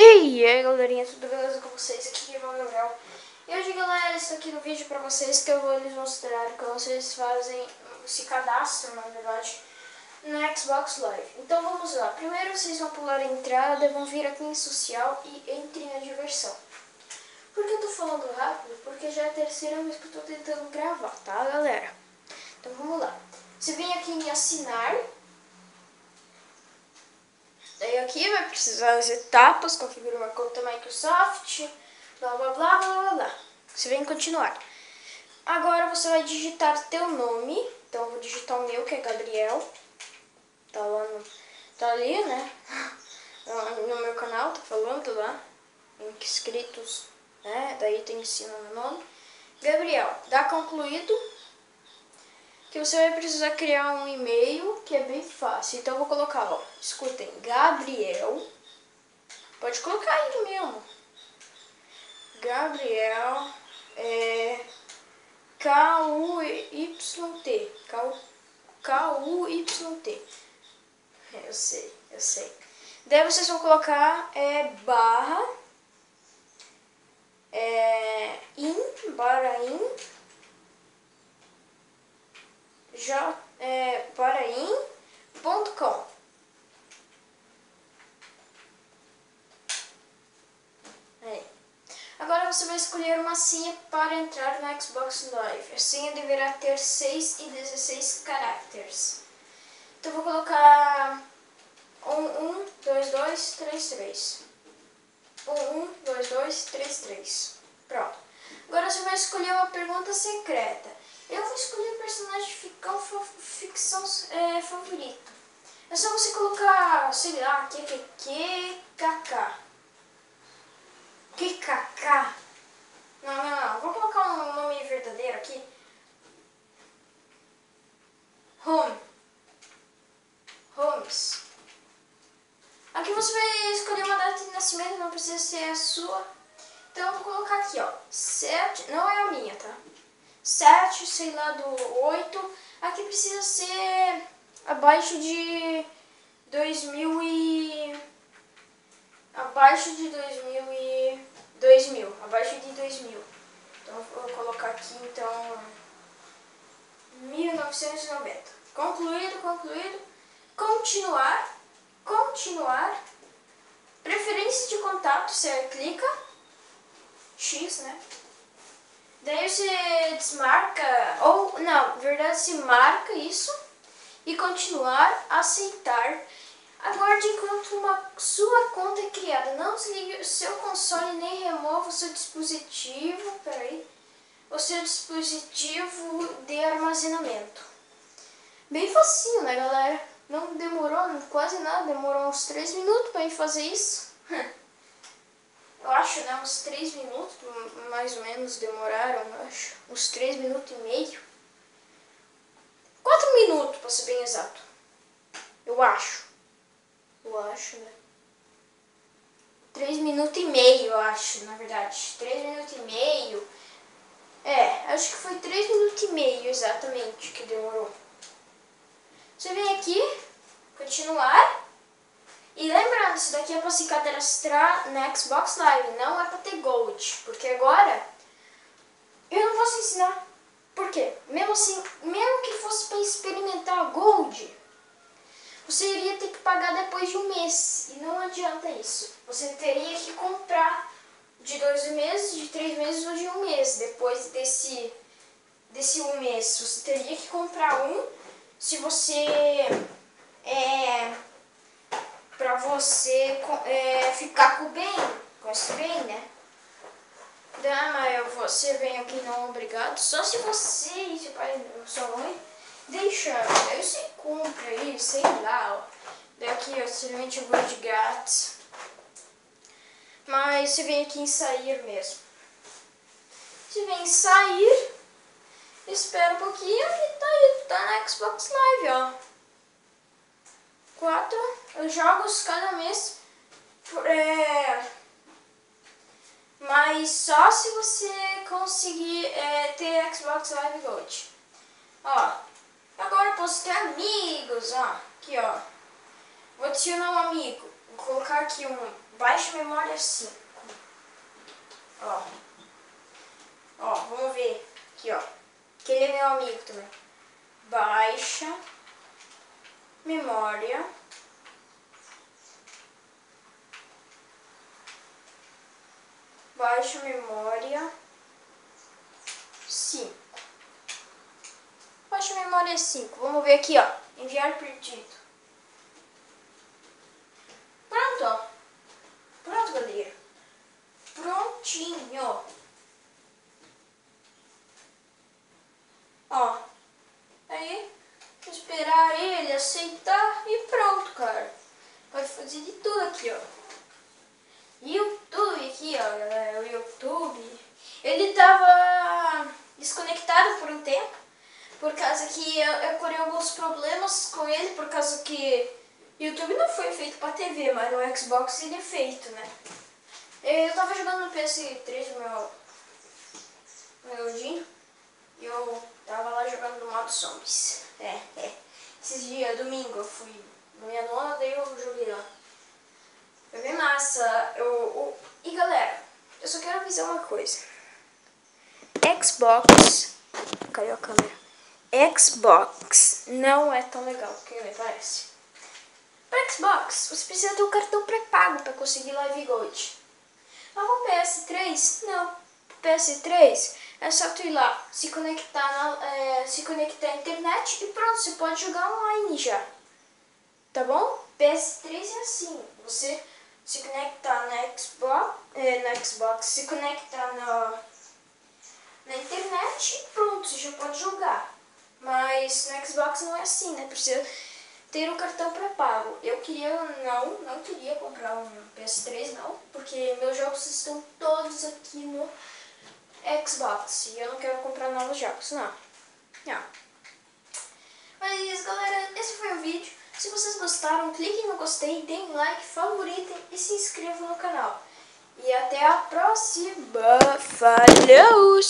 E aí galerinha, tudo beleza com vocês? Aqui é o Gabriel. E hoje galera, estou aqui no vídeo pra vocês que eu vou lhes mostrar como vocês fazem, se cadastram na verdade, no Xbox Live. Então vamos lá, primeiro vocês vão pular a entrada, vão vir aqui em social e entre na diversão. Por que eu tô falando rápido? Porque já é a terceira vez que eu tô tentando gravar, tá galera? Então vamos lá, você vem aqui em assinar. Daí aqui vai precisar das etapas, configura uma conta Microsoft, blá blá blá blá blá blá. Você vem em continuar. Agora você vai digitar teu nome, então eu vou digitar o meu que é Gabriel. Tá lá tá ali, né? No meu canal, tá falando lá, inscritos, né? Daí tem ensino meu nome. Gabriel, dá concluído. Que você vai precisar criar um e-mail que é bem fácil. Então eu vou colocar, ó, escutem, Gabriel, pode colocar aí mesmo, Gabriel, K-U-Y-T, K-U-Y-T, eu sei. Daí vocês vão colocar barra, parain.com. Agora você vai escolher uma senha para entrar no Xbox Live. A senha deverá ter 6 e 16 caracteres. Então eu vou colocar 112233. 112233. Pronto. Agora você vai escolher uma pergunta secreta. Eu vou escolher personagem ficção favorito. É só você colocar, sei lá, QKK. QKK. Não. Vou colocar um nome verdadeiro aqui. Holmes. Aqui você vai escolher uma data de nascimento, não precisa ser a sua. Então eu vou colocar aqui, ó, 7, não é a minha, tá? 7, sei lá, do 8. Aqui precisa ser abaixo de 2000. Abaixo de 2000. Então eu vou colocar aqui, então, 1990. Concluído. Continuar. Preferência de contato, você clica. X, né? Daí você desmarca, ou não, na verdade se marca isso e continuar, aceitar. Aguarde enquanto sua conta é criada. Não desligue o seu console nem remova o seu dispositivo, o seu dispositivo de armazenamento. Bem facinho, né galera? Não demorou quase nada, demorou uns 3 minutos para ir fazer isso. Eu acho, né? Uns 3 minutos, mais ou menos, demoraram, eu acho. Uns 3 minutos e meio. 4 minutos, para ser bem exato. Eu acho, né? 3 minutos e meio, eu acho, na verdade. 3 minutos e meio. Acho que foi 3 minutos e meio, exatamente, que demorou. Você vem aqui, continuar. E lembrando, isso daqui é para se cadastrar na Xbox Live, não é para ter Gold. Porque agora, eu não posso ensinar. Por quê? Mesmo assim, mesmo que fosse para experimentar Gold, você iria ter que pagar depois de um mês. E não adianta isso. Você teria que comprar de 2 meses, de 3 meses ou de um mês. Depois desse um mês, você teria que comprar um. Se você... pra você ficar com esse bem, né? Mas você vem aqui não obrigado. Só se você e seu pai ou sua mãe deixar. Daí você compra aí, sei lá, ó. Daqui eu simplesmente eu vou de grátis. Mas você vem aqui em sair mesmo. Você vem em sair, espera um pouquinho e tá na Xbox Live, ó. 4 jogos cada mês. Mas só se você conseguir ter Xbox Live Gold. Ó, agora eu posso ter amigos, ó. Aqui, ó. Vou adicionar um amigo. Vou colocar aqui um baixa memória 5. Ó. Ó, vamos ver. Aqui, ó. Que ele é meu amigo também. Baixa memória. Baixa memória 5. Baixa memória 5. Vamos ver aqui, ó. Enviar pedido. Pronto, ó. Pronto, galera. Prontinho. Ó. Aí, esperar ele aceitar e pronto, cara. Pode fazer de tudo aqui, ó. YouTube aqui, ó, galera. O YouTube. Ele tava desconectado por um tempo. Por causa que eu corri alguns problemas com ele. Por causa que YouTube não foi feito pra TV, mas no Xbox ele é feito, né? Eu tava jogando no PS3, meu Dinho. E eu tava lá jogando no modo zombies. Esses dias, domingo, eu fui na minha nona, daí eu joguei lá. Foi bem massa. E galera, eu só quero avisar uma coisa. Xbox. Caiu a câmera. Xbox não é tão legal que me parece. Para Xbox, você precisa ter um cartão pré-pago para conseguir Live Gold. Mas no PS3, não. No PS3 é só tu ir lá, se conectar à internet e pronto, você pode jogar online já. Tá bom? PS3 é assim, você se conectar na Xbox, se conectar na internet e pronto, você já pode jogar. Mas no Xbox não é assim, né? Precisa ter um cartão pré-pago. Eu não queria comprar um PS3 não, porque meus jogos estão todos aqui no Xbox e eu não quero comprar novos jogos, não. Mas galera, esse foi o vídeo. Se vocês gostaram, cliquem no gostei, deem like, favoritem e se inscrevam no canal. E até a próxima. Falou!